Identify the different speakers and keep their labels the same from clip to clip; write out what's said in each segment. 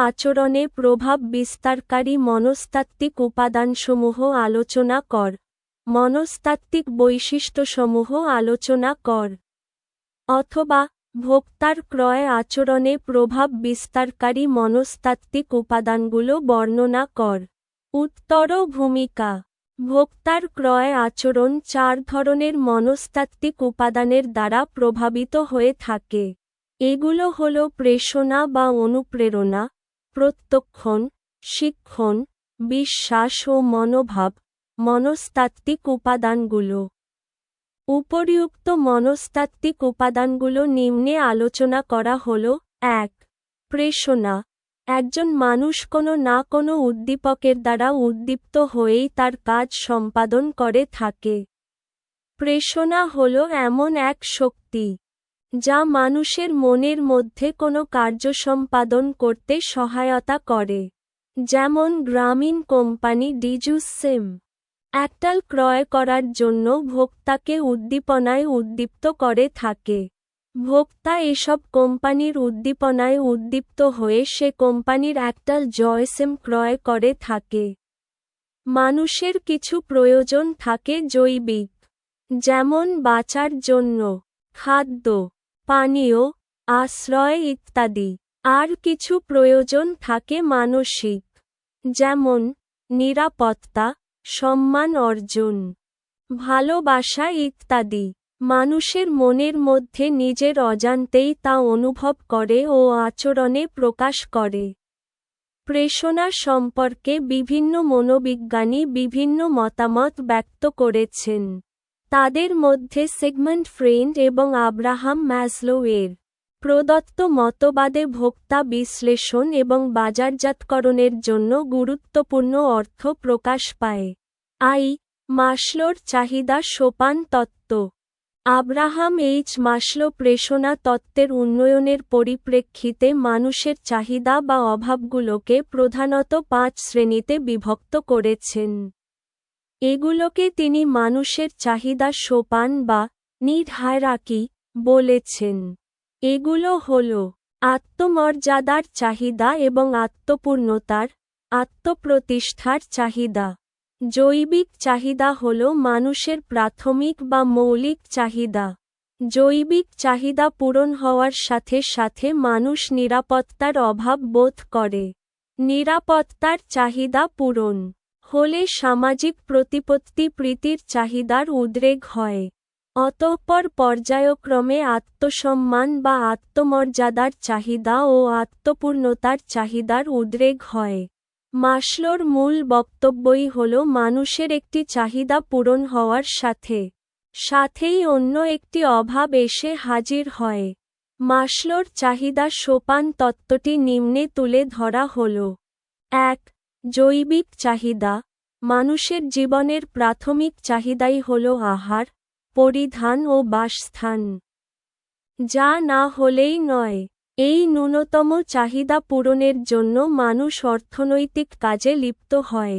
Speaker 1: আচরণে প্রভাব বিস্তারকারী মনস্তাত্ত্বিক উপাদানসমূহ আলোচনা কর। মনস্তাত্ত্বিক বৈশিষ্ট্যসমূহ আলোচনা কর। অথবা ভোক্তার ক্রয় আচরণে প্রভাব বিস্তারকারী মনস্তাত্ত্বিক উপাদানগুলো বর্ণনা কর। উত্তর ভূমিকা। ভোক্তার ক্রয় আচরণ 4 ধরনের মনস্তাত্ত্বিক উপাদানের দ্বারা প্রভাবিত হয়ে থাকে। এগুলো হল প্রেষণা বা অনুপ্রেরণা, প্রত্যক্ষণ, শিক্ষণ, বিশ্বাস ও মনোভাব। মনস্তাত্ত্বিক উপাদানগুলো। উপরিউক্ত মনস্তাত্ত্বিক উপাদানগুলো নিম্নে আলোচনা করা হল। 1. প্রেষণা। একজন মানুষ কোনো না কোনো উদ্দীপকের দ্বারা উদ্দীপ্ত হয়েই তার কাজ সম্পাদন করে থাকে। প্রেষণা হল এমন এক শক্তি যা মানুষের মনের মধ্যে কোনো কার্য সম্পাদন করতে সহায়তা করে। যেমন গ্রামীণ কোম্পানি ডিজুসেম একটাল ক্রয় করার জন্য ভোক্তাকে উদ্দীপনায় উদ্দীপ্ত করে থাকে। ভোক্তা এসব কোম্পানির উদ্দীপনায় উদ্দীপ্ত হয়ে সে কোম্পানির একটাল জয়সেম ক্রয় করে থাকে। মানুষের কিছু প্রয়োজন থাকে জৈবিক, যেমন বাঁচার জন্য খাদ্য, পানীয়, আশ্রয় ইত্যাদি। আর কিছু প্রয়োজন থাকে মানসিক, যেমন নিরাপত্তা, সম্মান অর্জন, ভালোবাসা ইত্যাদি। মানুষের মনের মধ্যে নিজের অজান্তেই তা অনুভব করে ও আচরণে প্রকাশ করে। প্রেষণা সম্পর্কে বিভিন্ন মনোবিজ্ঞানী বিভিন্ন মতামত ব্যক্ত করেছেন। তাদের মধ্যে সিগমন্ড ফ্রেড এবং আব্রাহাম ম্যাসলো এর প্রদত্ত মতবাদে ভোক্তা বিশ্লেষণ এবং বাজারজাতকরণের জন্য গুরুত্বপূর্ণ অর্থ প্রকাশ পায়। মাসলোর চাহিদা সোপান তত্ত্ব। আব্রাহাম মাসলো প্রেষণা তত্ত্বের উন্নয়নের পরিপ্রেক্ষিতে মানুষের চাহিদা বা অভাবগুলোকে প্রধানত 5 শ্রেণীতে বিভক্ত করেছেন। এগুলোকে তিনি মানুষের চাহিদা সোপান বা নিড হায়ারার্কি বলেছেন। এগুলো হল আত্মমর্যাদার চাহিদা এবং আত্মপূর্ণতার, আত্মপ্রতিষ্ঠার চাহিদা। জৈবিক চাহিদা হল মানুষের প্রাথমিক বা মৌলিক চাহিদা। জৈবিক চাহিদা পূরণ হওয়ার সাথে সাথে মানুষ নিরাপত্তার অভাব বোধ করে। নিরাপত্তার চাহিদা পূরণ হলে সামাজিক প্রতিপত্তি প্রীতির চাহিদার উদ্রেক হয়। অতঃপর পর্যায়ক্রমে আত্মসম্মান বা আত্মমর্যাদার চাহিদা ও আত্মপূর্ণতার চাহিদার উদ্রেক হয়। মাসলোর মূল বক্তব্যই হল মানুষের একটি চাহিদা পূরণ হওয়ার সাথে সাথেই অন্য একটি অভাব এসে হাজির হয়। মাসলোর চাহিদা সোপান তত্ত্বটি নিম্নে তুলে ধরা হল। 1. জৈবিক চাহিদা। মানুষের জীবনের প্রাথমিক চাহিদাই হল আহার, পরিধান ও বাসস্থান। যা না হলেই নয়। এই ন্যূনতম চাহিদা পূরণের জন্য মানুষ অর্থনৈতিক কাজে লিপ্ত হয়।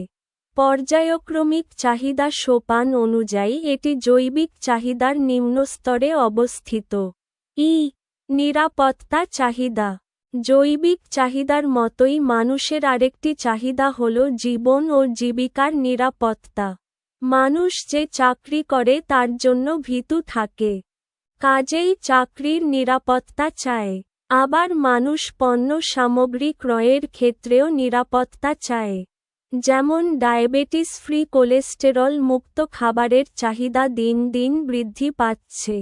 Speaker 1: পর্যায়ক্রমিক চাহিদা সোপান অনুযায়ী এটি জৈবিক চাহিদার নিম্ন স্তরে অবস্থিত। নিরাপত্তা চাহিদা। জৈবিক চাহিদার মতোই মানুষের আরেকটি চাহিদা হল জীবন ও জীবিকার নিরাপত্তা। মানুষ যে চাকরি করে তার জন্য ভীতু থাকে, কাজেই চাকরির নিরাপত্তা চায়। আবার মানুষ পণ্য সামগ্রী ক্রয়ের ক্ষেত্রেও নিরাপত্তা চায়। যেমন ডায়াবেটিস ফ্রি কোলেস্টেরল মুক্ত খাবারের চাহিদা দিন দিন বৃদ্ধি পাচ্ছে।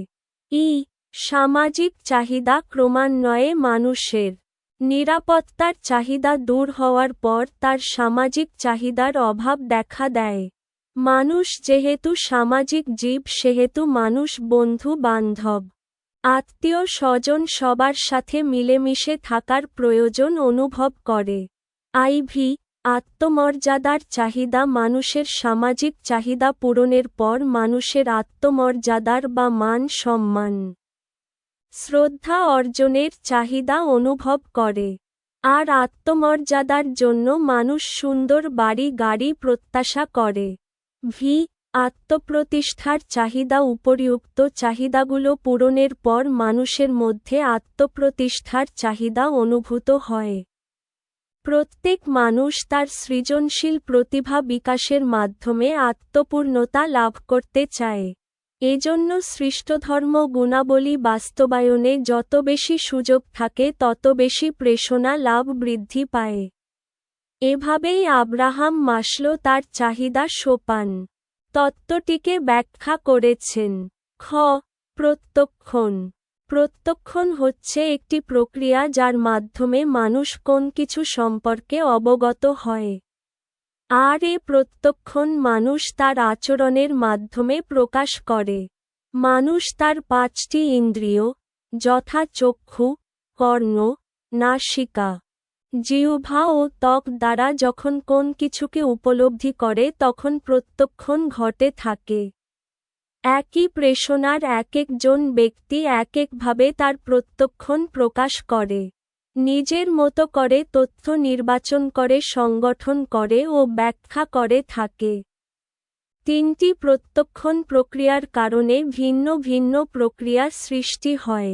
Speaker 1: সামাজিক চাহিদা ক্রমান্বয়ে মানুষের নিরাপত্তার চাহিদা দূর হওয়ার পর তার সামাজিক চাহিদার অভাব দেখা দেয়। মানুষ যেহেতু সামাজিক জীব সেহেতু মানুষ বন্ধু বান্ধব, আত্মীয় স্বজন সবার সাথে মিলেমিশে থাকার প্রয়োজন অনুভব করে। আত্মমর্যাদার চাহিদা। মানুষের সামাজিক চাহিদা পূরণের পর মানুষের আত্মমর্যাদার বা মান সম্মান, শ্রদ্ধা অর্জনের চাহিদা অনুভব করে। আর আত্মমর্যাদার জন্য মানুষ সুন্দর বাড়ি গাড়ি প্রত্যাশা করে। আত্মপ্রতিষ্ঠার চাহিদা। উপরিউক্ত চাহিদাগুলো পূরণের পর মানুষের মধ্যে আত্মপ্রতিষ্ঠার চাহিদা অনুভূত হয়। প্রত্যেক মানুষ তার সৃজনশীল প্রতিভা বিকাশের মাধ্যমে আত্মপূর্ণতা লাভ করতে চায়। এজন্য সৃষ্টধর্ম গুণাবলী বাস্তবায়নে যত বেশি সুযোগ থাকে তত বেশি প্রেষণা লাভ বৃদ্ধি পায়। এভাবেই আব্রাহাম মাসলো তার চাহিদা সোপান তত্ত্বটিকে ব্যাখ্যা করেছেন। খ. প্রত্যক্ষণ। প্রত্যক্ষণ হচ্ছে একটি প্রক্রিয়া যার মাধ্যমে মানুষ কোন কিছু সম্পর্কে অবগত হয়। আর এ প্রত্যক্ষণ মানুষ তার আচরণের মাধ্যমে প্রকাশ করে। মানুষ তার 5টি ইন্দ্রিয়, যথা চক্ষু, কর্ণ, নাসিকা, জিহ্বা ও ত্বক দ্বারা যখন কোন কিছুকে উপলব্ধি করে তখন প্রত্যক্ষণ ঘটে থাকে। একই প্রেষণার একেকজন ব্যক্তি একেকভাবে তার প্রত্যক্ষণ প্রকাশ করে। নিজের মতো করে তথ্য নির্বাচন করে সংগঠন করে ও ব্যাখ্যা করে থাকে। 3টি প্রত্যক্ষণ প্রক্রিয়ার কারণে ভিন্ন ভিন্ন প্রক্রিয়া সৃষ্টি হয়।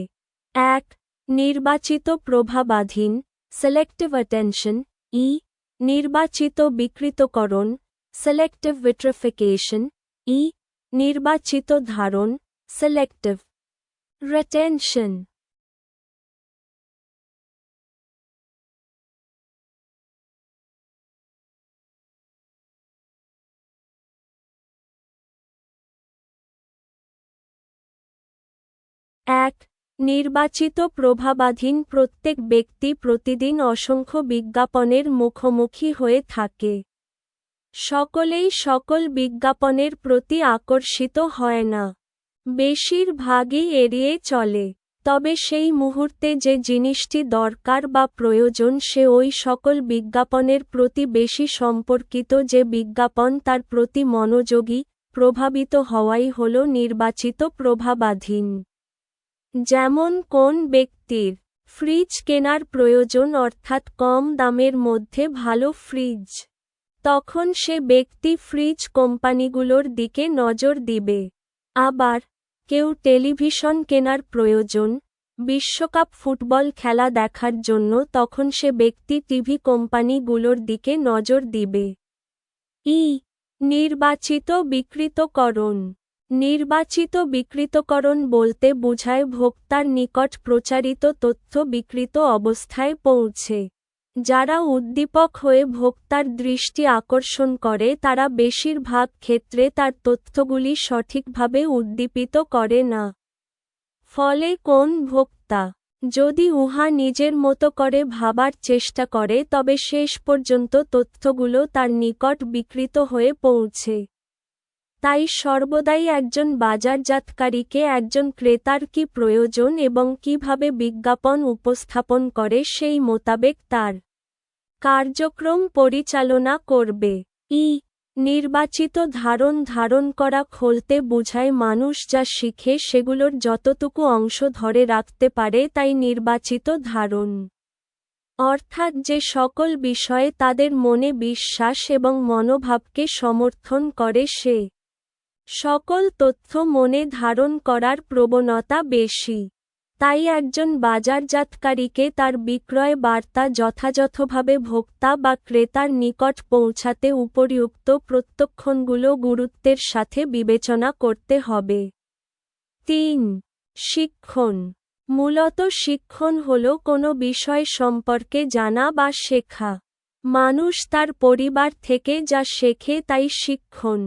Speaker 1: 1. নির্বাচিত প্রভাবাধীন সেলেক্টিভ অ্যাটেনশন, নির্বাচিত বিকৃতকরণ সেলেক্টিভ ভিট্রিফিকেশন, নির্বাচিত ধারণ সেলেক্টিভ রিটেনশন। এক. নির্বাচিত প্রভাবাধীন প্রত্যেক ব্যক্তি প্রতিদিন অসংখ্য বিজ্ঞাপনের মুখোমুখি হয়ে থাকে। সকলেই সকল বিজ্ঞাপনের প্রতি আকর্ষিত হয় না। বেশিরভাগই এড়িয়ে চলে। তবে সেই মুহূর্তে যে জিনিসটি দরকার বা প্রয়োজন সে ওই সকল বিজ্ঞাপনের প্রতি বেশি সম্পর্কিত যে বিজ্ঞাপন তার প্রতি মনোযোগী, প্রভাবিত হওয়াই হল নির্বাচিত প্রভাবাধীন। যেমন কোন ব্যক্তির ফ্রিজ কেনার প্রয়োজন অর্থাৎ কম দামের মধ্যে ভালো ফ্রিজ, তখন সে ব্যক্তি ফ্রিজ কোম্পানিগুলোর দিকে নজর দিবে। আবার কেউ টেলিভিশন কেনার প্রয়োজন বিশ্বকাপ ফুটবল খেলা দেখার জন্য, তখন সে ব্যক্তি টিভি কোম্পানিগুলোর দিকে নজর দিবে। নির্বাচিত বিকৃতকরণ। নির্বাচিত বিকৃতকরণ বলতে বোঝায় ভোক্তার নিকট প্রচারিত তথ্য বিকৃত অবস্থায় পৌঁছে। যারা উদ্দীপক হয়ে ভোক্তার দৃষ্টি আকর্ষণ করে তারা বেশিরভাগ ক্ষেত্রে তার তথ্যগুলি সঠিকভাবে উদ্দীপিত করে না। ফলে কোন ভোক্তা যদি উহা নিজের মতো করে ভাবার চেষ্টা করে তবে শেষ পর্যন্ত তথ্যগুলো তার নিকট বিকৃত হয়ে পৌঁছে। তাই সর্বদাই একজন বাজারজাতকারীকে একজন ক্রেতার কী প্রয়োজন এবং কিভাবে বিজ্ঞাপন উপস্থাপন করে সেই মোতাবেক তার কার্যক্রম পরিচালনা করবে। নির্বাচিত ধারণ করা খোলতে বোঝায় মানুষ যা শিখে সেগুলোর যতটুকু অংশ ধরে রাখতে পারে তাই নির্বাচিত ধারণ। অর্থাৎ যে সকল বিষয়ে তাদের মনে বিশ্বাস এবং মনোভাবকে সমর্থন করে সে সকল তথ্য মনে ধারণ করার প্রবণতা বেশি। তাই একজন বাজারজাতকারীকে তার বিক্রয় বার্তা যথাযথভাবে ভোক্তা বা ক্রেতার নিকট পৌঁছাতে উপরিউক্ত প্রত্যক্ষণগুলো গুরুত্বের সাথে বিবেচনা করতে হবে। 3. শিক্ষণ। মূলত শিক্ষণ হল কোনো বিষয় সম্পর্কে জানা বা শেখা। মানুষ তার পরিবার থেকে যা শেখে তাই শিক্ষণ।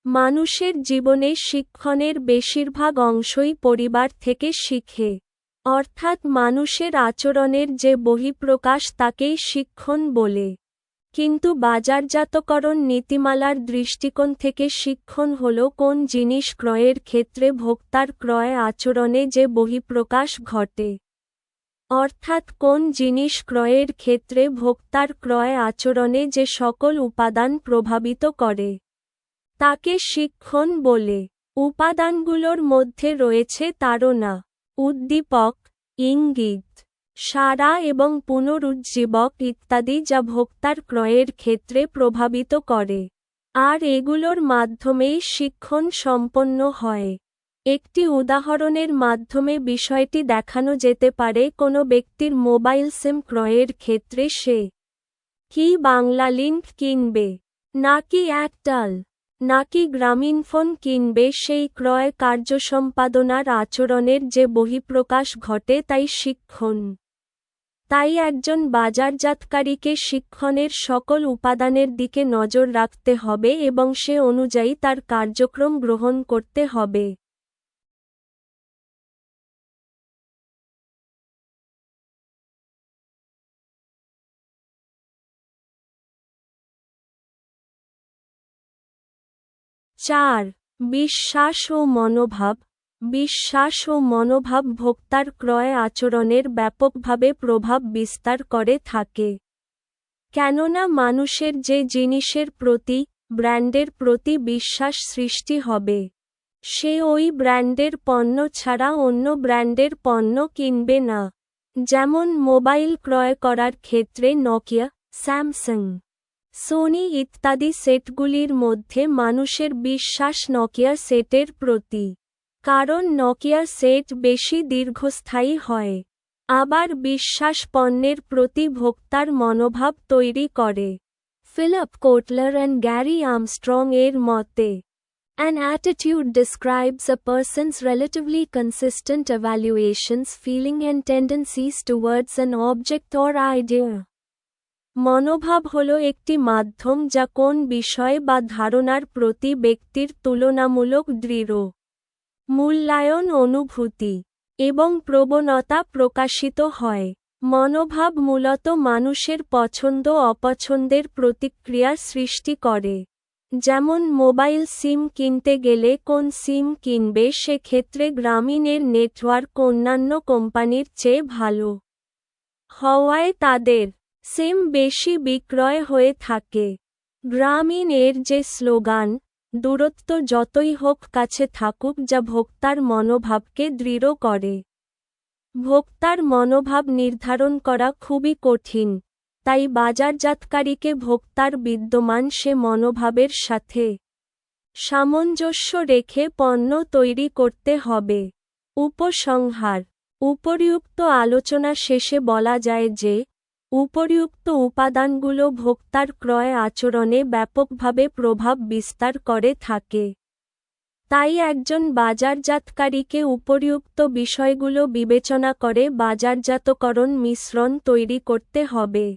Speaker 1: মানুষের জীবনে শিক্ষণের বেশিরভাগ অংশই পরিবার থেকে শিখে। অর্থাৎ মানুষের আচরণের যে বহিঃপ্রকাশ তাকেই শিক্ষণ বলে। কিন্তু বাজারজাতকরণ নীতিমালার দৃষ্টিকোণ থেকে শিক্ষণ হল কোন জিনিস ক্রয়ের ক্ষেত্রে ভোক্তার ক্রয় আচরণে যে বহিঃপ্রকাশ ঘটে। অর্থাৎ কোন জিনিস ক্রয়ের ক্ষেত্রে ভোক্তার ক্রয় আচরণে যে সকল উপাদান প্রভাবিত করে তাকে শিক্ষণ বলে। উপাদানগুলোর মধ্যে রয়েছে তাড়না, উদ্দীপক, ইঙ্গিত, সাড়া এবং পুনরুজ্জীবক ইত্যাদি যা ভোক্তার ক্রয়ের ক্ষেত্রে প্রভাবিত করে। আর এগুলোর মাধ্যমেই শিক্ষণ সম্পন্ন হয়। একটি উদাহরণের মাধ্যমে বিষয়টি দেখানো যেতে পারে কোনো ব্যক্তির মোবাইল সিম ক্রয়ের ক্ষেত্রে সে কি বাংলালিংক কিনবে, নাকি এয়ারটেল, নাকি গ্রামীণফোন কিনবে? সেই ক্রয় কার্যসম্পাদনার আচরণের যে বহিঃপ্রকাশ ঘটে তাই শিক্ষণ। তাই একজন বাজারজাতকারীকে শিক্ষণের সকল উপাদানের দিকে নজর রাখতে হবে এবং সে অনুযায়ী তার কার্যক্রম গ্রহণ করতে হবে। 4. বিশ্বাস ও মনোভাব। বিশ্বাস ও মনোভাব ভোক্তার ক্রয় আচরণের ব্যাপকভাবে প্রভাব বিস্তার করে থাকে। কেননা মানুষের যে জিনিসের প্রতি, ব্র্যান্ডের প্রতি বিশ্বাস সৃষ্টি হবে, সে ওই ব্র্যান্ডের পণ্য ছাড়া অন্য ব্র্যান্ডের পণ্য কিনবে না। যেমন মোবাইল ক্রয় করার ক্ষেত্রে নকিয়া, স্যামসাং, সোনি ইত্যাদি সেটগুলির মধ্যে মানুষের বিশ্বাস নকিয়া সেটের প্রতি। কারণ নকিয়া সেট বেশি দীর্ঘস্থায়ী হয়। আবার বিশ্বাস পণ্যের প্রতি ভোক্তার মনোভাব তৈরি করে। Philip Kotler and Gary Armstrong এর মতে, An attitude describes a person's relatively consistent evaluations, feeling and tendencies towards an object or idea. মনোভাব হল একটি মাধ্যম যা কোন বিষয় বা ধারণার প্রতি ব্যক্তির তুলনামূলক দৃঢ় মূল্যায়ন, অনুভূতি এবং প্রবণতা প্রকাশিত হয়। মনোভাব মূলত মানুষের পছন্দ অপছন্দের প্রতিক্রিয়া সৃষ্টি করে। যেমন মোবাইল সিম কিনতে গেলে কোন সিম কিনবে সেক্ষেত্রে গ্রামীণের নেটওয়ার্ক অন্যান্য কোম্পানির চেয়ে ভালো হওয়ায় তাদের সিম বেশি বিক্রয় হয়ে থাকে। গ্রামীণ এর যে স্লোগান, দূরত্ব যতই হোক কাছে থাকুক, যা ভোক্তার মনোভাবকে দৃঢ় করে। ভোক্তার মনোভাব নির্ধারণ করা খুবই কঠিন, তাই বাজারজাতকারীকে ভোক্তার বিদ্যমান সে মনোভাবের সাথে সামঞ্জস্য রেখে পণ্য তৈরি করতে হবে। উপসংহার। উপরিউক্ত আলোচনা শেষে বলা যায় যে, উপরিউক্ত উপাদানগুলো ভোক্তার ক্রয় আচরণে ব্যাপকভাবে প্রভাব বিস্তার করে থাকে। তাই একজন বাজারজাতকারীকে উপরিউক্ত বিষয়গুলো বিবেচনা করে বাজারজাতকরণ মিশ্রণ তৈরি করতে হবে।